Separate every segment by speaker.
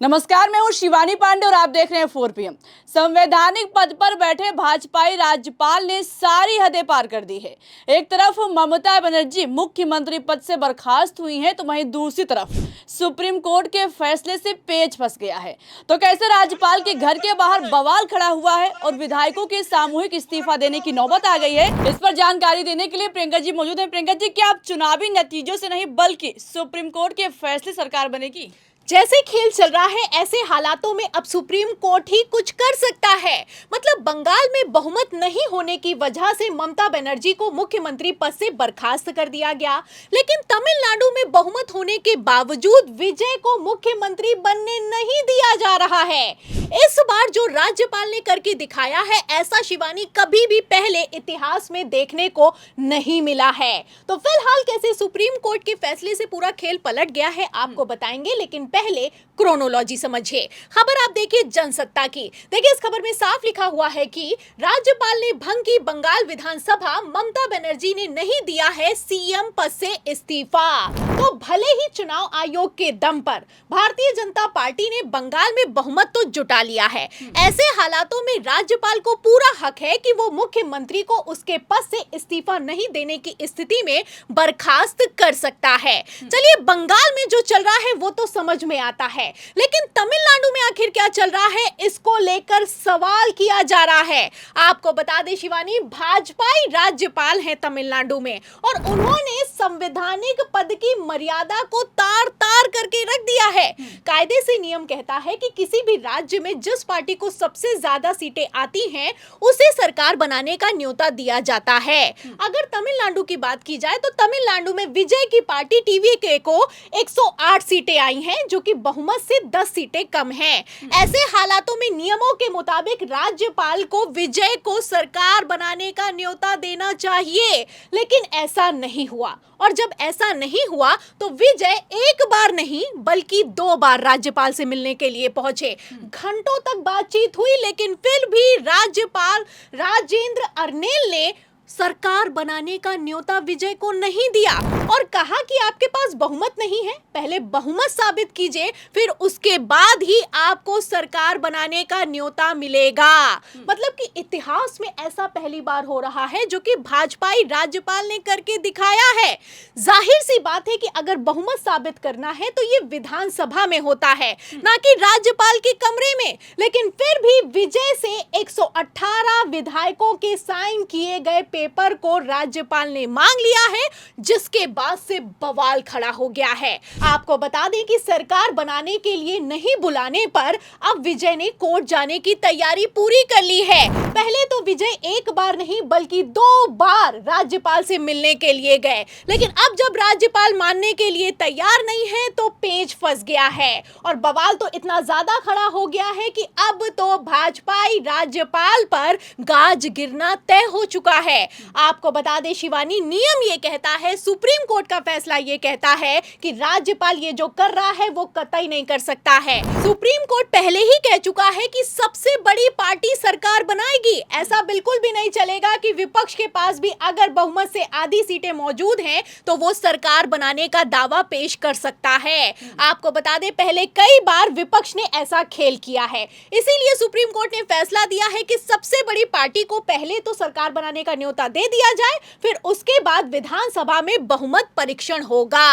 Speaker 1: नमस्कार, मैं हूं शिवानी पांडे और आप देख रहे हैं 4 PM। संवैधानिक पद पर बैठे भाजपाई राज्यपाल ने सारी हदें पार कर दी है। एक तरफ ममता बनर्जी मुख्यमंत्री पद से बर्खास्त हुई हैं, तो वहीं दूसरी तरफ सुप्रीम कोर्ट के फैसले से पेच फंस गया है। तो कैसे राज्यपाल के घर के बाहर बवाल खड़ा हुआ है और विधायकों के सामूहिक इस्तीफा देने की नौबत आ गई है, इस पर जानकारी देने के लिए प्रियंका जी मौजूद हैं। प्रियंका जी, क्या आप चुनावी नतीजों से नहीं बल्कि सुप्रीम कोर्ट के फैसले सरकार बनेगी?
Speaker 2: जैसे खेल चल रहा है ऐसे हालातों में अब सुप्रीम कोर्ट ही कुछ कर सकता है। मतलब बंगाल में बहुमत नहीं होने की वजह से ममता बनर्जी को मुख्यमंत्री पद से बर्खास्त कर दिया गया, लेकिन तमिलनाडु में बहुमत होने के बावजूद विजय को मुख्यमंत्री बनने नहीं दिया जा रहा है। इस बार जो राज्यपाल ने करके दिखाया है, ऐसा शिवानी कभी भी पहले इतिहास में देखने को नहीं मिला है। तो फिलहाल कैसे सुप्रीम कोर्ट के फैसले से पूरा खेल पलट गया है आपको बताएंगे, लेकिन पहले क्रोनोलॉजी समझिए। खबर आप देखिए जनसत्ता की। देखिए इस खबर में साफ लिखा हुआ है कि राज्यपाल ने भंग की बंगाल विधानसभा, ममता बनर्जी ने नहीं दिया है सीएम पद से इस्तीफा। तो भले ही चुनाव आयोग के दम पर भारतीय जनता पार्टी ने बंगाल में बहुमत तो जुटा लिया है, ऐसे हालातों में राज्यपाल को पूरा हक है कि वो मुख्यमंत्री को उसके पद से इस्तीफा नहीं देने की स्थिति में बर्खास्त कर सकता है। चलिए बंगाल में जो चल रहा है वो तो समझ में आता है, लेकिन तमिलनाडु में आखिर क्या चल रहा है इसको लेकर सवाल किया जा रहा है। आपको बता दें शिवानी, भाजपाई राज्यपाल हैं तमिलनाडु में और उन्होंने संवैधानिक पद की मर्यादा को तार तार करके रख दिया है। कायदे से नियम कहता है कि किसी भी राज्य में जिस पार्टी को सबसे ज्यादा सीटें आती हैं उसे सरकार बनाने का न्योता दिया जाता है। अगर तमिलनाडु की बात की जाए तो तमिलनाडु में विजय की पार्टी टीवीके को 108 सीटें आई हैं, जो कि बहुमत से 10 सीटें कम हैं। ऐसे हालातों में नियमों के मुताबिक राज्यपाल को विजय को सरकार बनाने का न्योता देना चाहिए, लेकिन ऐसा नहीं हुआ। और जब ऐसा नहीं हुआ तो विजय एक बार नहीं बल्कि 2 बार राज्यपाल से मिलने के लिए पहुंचे। घंटों तक बातचीत हुई, लेकिन फिर भी राज्यपाल राजेंद्र अर्नेल ने सरकार बनाने का न्योता विजय को नहीं दिया और कहा कि आपके पास बहुमत नहीं है, पहले बहुमत साबित कीजिए, फिर उसके बाद ही आपको सरकार बनाने का न्योता मिलेगा। मतलब कि इतिहास में ऐसा पहली बार हो रहा है जो कि भाजपाई राज्यपाल ने करके दिखाया है। जाहिर सी बात है कि अगर बहुमत साबित करना है तो ये विधानसभा में होता है, ना कि राज्यपाल के कमरे में। लेकिन फिर भी विजय से 118 विधायकों के साइन किए गए पेपर को राज्यपाल ने मांग लिया है, जिसके बाद से बवाल खड़ा हो गया है। आपको बता दें कि सरकार बनाने के लिए नहीं बुलाने पर अब विजय ने कोर्ट जाने की तैयारी पूरी कर ली है। पहले तो विजय एक बार नहीं बल्कि 2 बार राज्यपाल से मिलने के लिए गए, लेकिन अब जब राज्यपाल मानने के लिए तैयार नहीं है तो पेच फंस गया है और बवाल तो इतना ज्यादा खड़ा हो गया है कि अब तो भाजपाई राज्यपाल पर गाज गिरना तय हो चुका है। आपको बता दें शिवानी, नियम ये कहता है, सुप्रीम कोर्ट का फैसला ये कहता है कि राज्यपाल ये जो कर रहा है वो कतई नहीं कर सकता है। सुप्रीम कोर्ट पहले ही कह चुका है कि सबसे बड़ी पार्टी सरकार बनाएगी। ऐसा बिल्कुल भी नहीं चलेगा कि विपक्ष के पास भी अगर बहुमत से आधी सीटें मौजूद हैं तो वो सरकार बनाने का दावा पेश कर सकता है। आपको बता दें पहले कई बार विपक्ष ने ऐसा खेल किया है, इसीलिए सुप्रीम कोर्ट ने फैसला दिया है कि सबसे बड़ी पार्टी को पहले तो सरकार बनाने का न्योता दे दिया जाए, फिर उसके बाद विधानसभा में बहुमत परीक्षण होगा।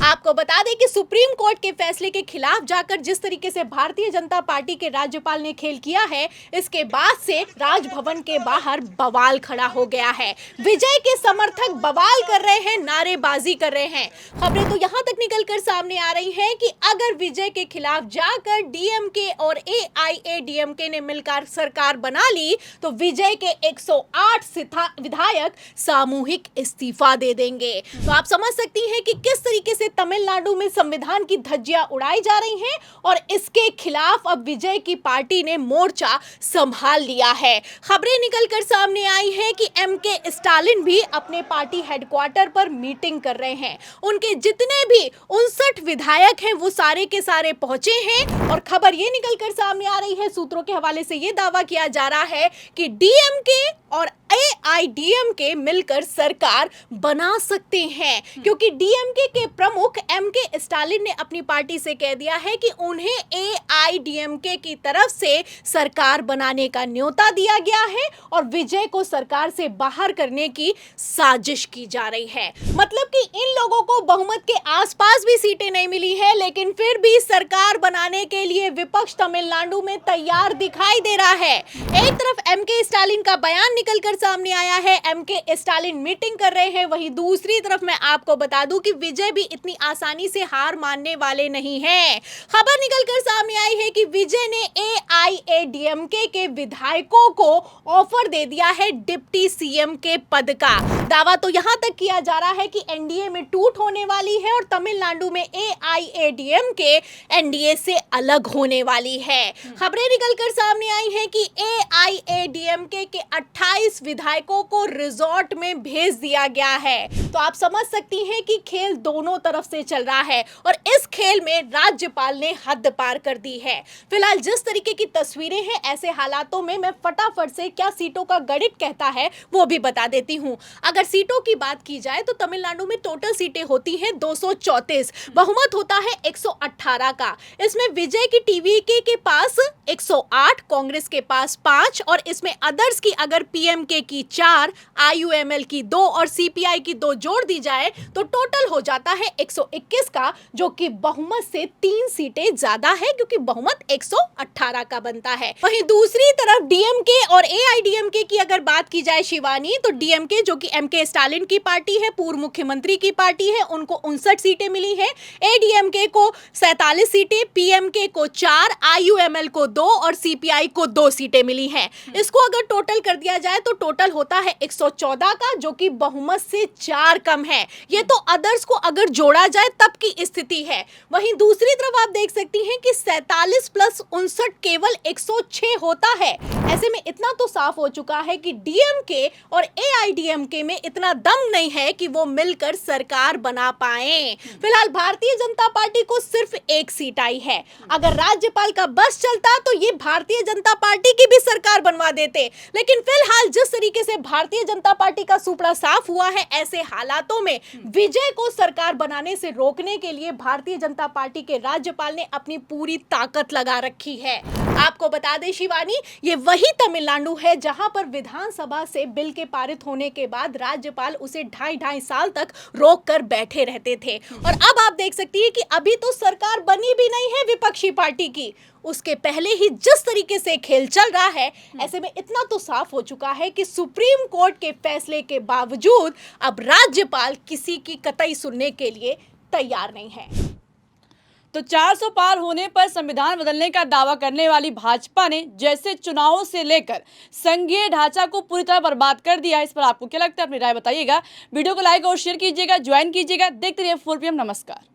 Speaker 2: आपको बता दें कि सुप्रीम कोर्ट के फैसले के खिलाफ जाकर जिस तरीके से भारतीय जनता पार्टी के राज्यपाल ने खेल किया है, इसके बाद से राजभवन के बाहर बवाल खड़ा हो गया है। विजय के समर्थक बवाल कर रहे हैं, नारेबाजी कर रहे हैं। खबरें तो यहां तक निकलकर सामने आ रही हैं कि अगर विजय के खिलाफ जाकर डीएमके और एआईएडीएमके ने मिलकर सरकार बना ली तो विजय के 108 विधायक सामूहिक इस्तीफा दे देंगे। तो आप समझ सकती हैं कि किस तरीके से तमिलनाडु में संविधान की धज्जियां उड़ाई जा रही हैं और इसके खिलाफ अब विजय की पार्टी ने मोर्चा संभाल लिया है। खबरें निकलकर सामने आई हैं कि एमके स्टालिन भी अपने पार्टी हेडक्वार्टर पर मीटिंग कर रहे हैं। उनके जितने भी 59 विधायक हैं वो सारे के सारे पहुंचे हैं और खबर ये निकलकर सामने आ रही है, सूत्रों के हवाले से ये दावा किया जा रहा है कि डीएमके और एआईडीएमके मिलकर सरकार बना सकते हैं, क्योंकि डीएमके के प्रमुख एमके स्टालिन ने अपनी पार्टी से कह दिया है कि उन्हें एआईडीएमके की तरफ से सरकार बनाने का न्योता दिया गया है और विजय को सरकार से बाहर करने की साजिश की जा रही है। मतलब कि इन लोगों को बहुमत के आसपास भी सीटें नहीं मिली है, लेकिन फिर भी सरकार बनाने के लिए विपक्ष तमिलनाडु में तैयार दिखाई दे रहा है। एक तरफ एमके स्टालिन का बयान निकलकर सामने आया है, एमके स्टालिन मीटिंग कर रहे हैं, वहीं दूसरी तरफ मैं आपको बता दूं कि विजय भी इतनी आसानी से हार मानने वाले नहीं हैं। खबर निकलकर सामने आई है कि विजय ने एआईएडीएमके के विधायकों को ऑफर दे दिया है डिप्टी सीएम के पद का। दावा तो यहां तक किया जा रहा है कि एनडीए में टूट होने वाली है और तमिलनाडु में एआईएडीएमके एनडीए से अलग होने वाली है। खबरें निकलकर सामने आई हैं कि एआईएडीएमके के 28 विधायकों को रिजॉर्ट में भेज दिया गया है। तो आप समझ सकती हैं कि खेल दोनों तरफ से चल रहा है और इस खेल में राज्यपाल ने हद पार कर दी है। फिलहाल जिस तरीके की तस्वीरें हैं, ऐसे हालातों में मैं फटाफट से क्या सीटों का गणित कहता है वो भी बता देती हूं। अगर सीटों की बात की जाए तो तमिलनाडु में टोटल सीटें होती हैं 234, बहुमत होता है 118 का। इसमें विजय की टीवीके के पास 108, कांग्रेस के पास 5 और इसमें अदर्स की अगर पीएमके की 4, आईयूएमएल की 2 और सीपीआई की 2 जोड़ दी जाए तो टोटल हो जाता है 121 का, जो कि बहुमत से 3 सीटें ज्यादा है, क्योंकि बहुमत 118 का बनता है। वहीं दूसरी तरफ डीएमके और एआईडीएमके की अगर बात की जाए शिवानी, तो डीएमके जो कि एमके स्टालिन की पार्टी है, पूर्व मुख्यमंत्री की पार्टी है, उनको 59 सीटें मिली है। एडीएमके को 47 सीटें, पीएमके को 4, आईयूएमएल को 2 और सीपीआई को 2 सीटें मिली हैं। इसको अगर टोटल कर दिया जाए तो टोटल होता है 114 का, जो कि बहुमत से 4 कम है। ये तो अदर्स को अगर जोड़ा जाए तब की स्थिति है। वहीं दूसरी तरफ आप देख सकती हैं कि 47 प्लस 59 केवल 106 होता है। ऐसे में इतना तो साफ हो चुका है कि डीएमके और एआईडीएमके में इतना दम नहीं है कि वो मिलकर सरकार बना पाए। फिलहाल भारतीय जनता पार्टी को सिर्फ 1 सीट आई है। अगर राज्यपाल का बस चलता तो ये भारतीय जनता पार्टी की भी सरकार बनवा देते, लेकिन फिलहाल जिस तरीके से भारतीय जनता पार्टी का सुपड़ा साफ हुआ है, ऐसे हालातों में विजय को सरकार बनाने से रोकने के लिए भारतीय जनता पार्टी के राज्यपाल ने अपनी पूरी ताकत लगा रखी है। आपको बता दें शिवानी, ये वही तमिलनाडु है जहां पर विधानसभा से बिल के पारित होने के बाद राज्यपाल उसे 2.5 साल तक रोक कर बैठे रहते थे। और अब आप देख सकती है कि अभी तो सरकार बनी भी नहीं है विपक्षी पार्टी की, उसके पहले ही जिस तरीके से खेल चल रहा है, ऐसे में इतना तो साफ हो चुका है कि सुप्रीम कोर्ट के फैसले के बावजूद अब राज्यपाल किसी की कतई सुनने के लिए तैयार नहीं है।
Speaker 1: तो 400 पार होने पर संविधान बदलने का दावा करने वाली भाजपा ने जैसे चुनावों से लेकर संघीय ढांचा को पूरी तरह बर्बाद कर दिया। इस पर आपको क्या लगता है, अपनी राय बताइएगा। वीडियो को लाइक और शेयर कीजिएगा, ज्वाइन कीजिएगा। देखते रहिए 4 PM। नमस्कार।